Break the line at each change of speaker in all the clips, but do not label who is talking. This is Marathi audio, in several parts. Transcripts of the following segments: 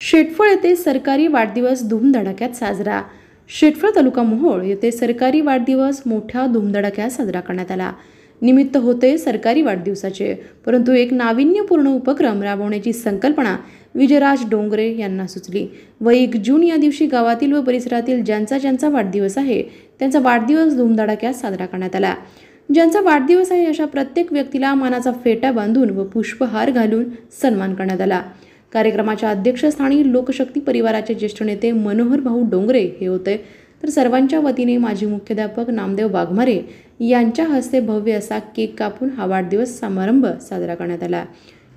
शेटफळ येथे सरकारी वाढदिवस धूमधडाक्यात साजरा। शेटफळ तालुका मोहोळ येथे सरकारी वाढदिवस मोठ्या धूमधडाक्यात साजरा करण्यात आला। निमित्त होते सरकारी वाढदिवसाचे, परंतु एक नाविन्यपूर्ण उपक्रम राबवण्याची संकल्पना विजयराज डोंगरे यांना सुचली व 1 जून या दिवशी गावातील व परिसरातील ज्यांचा वाढदिवस आहे त्यांचा वाढदिवस धूमधडाक्यात साजरा करण्यात आला। ज्यांचा वाढदिवस आहे अशा प्रत्येक व्यक्तीला मानाचा फेटा बांधून व पुष्पहार घालून सन्मान करण्यात आला। कार्यक्रमाच्या अध्यक्षस्थानी लोकशक्ती परिवाराचे ज्येष्ठ नेते मनोहर भाऊ डोंगरे हे होते, तर सर्वांच्या वतीने माजी मुख्याध्यापक नामदेव वाघमारे यांच्या हस्ते भव्य असा केक कापून हा वाढदिवस समारंभ साजरा करण्यात आला।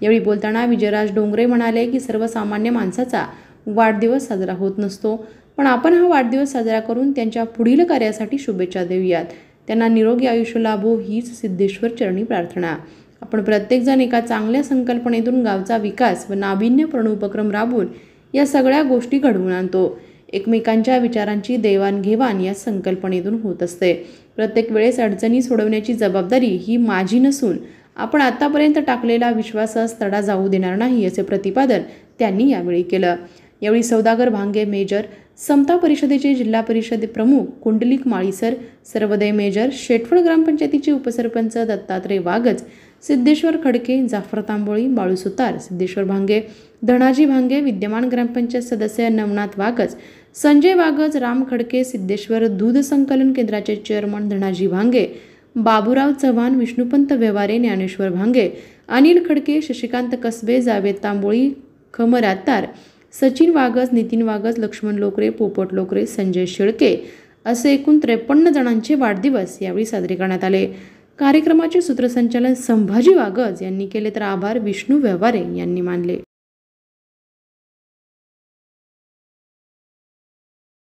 यावेळी बोलताना विजयराज डोंगरे म्हणाले की सर्वसामान्य माणसाचा वाढदिवस साजरा होत नसतो, पण आपण हा वाढदिवस साजरा करून त्यांच्या पुढील कार्यासाठी शुभेच्छा देऊयात। त्यांना निरोगी आयुष्य लाभो हीच सिद्धेश्वर चरणी प्रार्थना। आपण प्रत्येकजण एका चांगल्या संकल्पनेतून गावचा विकास व नाविन्यपूर्ण उपक्रम राबवून या सगळ्या गोष्टी घडवून आणतो। एकमेकांच्या विचारांची देवाणघेवाण या संकल्पनेतून होत असते। प्रत्येक वेळेस अडचणी सोडवण्याची जबाबदारी ही माझी नसून आपण आतापर्यंत टाकलेला विश्वासास तडा जाऊ देणार नाही, असे प्रतिपादन त्यांनी यावेळी केलं। यावेळी सौदागर भांगे मेजर, समता परिषदेचे जिल्हा परिषद प्रमुख कुंडलिक माळीसर, सर्वोदय मेजर, शेटफळ ग्रामपंचायतीचे उपसरपंच दत्तात्रय वागज, सिद्धेश्वर खडके, जाफर तांबोळी, बाळू सुतार, सिद्धेश्वर भांगे, धनाजी भांगे, विद्यमान ग्रामपंचायत सदस्य नवनाथ वागज, संजय वागज, राम खडके, सिद्धेश्वर दूध संकलन केंद्राचे चेअरमन धनाजी भांगे, बाबूराव चव्हाण, विष्णुपंत व्यवहारे, ज्ञानेश्वर भांगे, अनिल खडके, शशिकांत कसबे, जावेद तांबोळी, खमर आत्तार, सचिन वागज, नितीन वागज, लक्ष्मण लोकरे, पोपट लोकरे, संजय शेळके असे एकूण 53 जणांचे वाढदिवस यावेळी साजरे करण्यात आले। कार्यक्रमाचे सूत्रसंचालन संभाजी वागज यांनी केले, तर आभार विष्णू व्यवहारे यांनी मानले।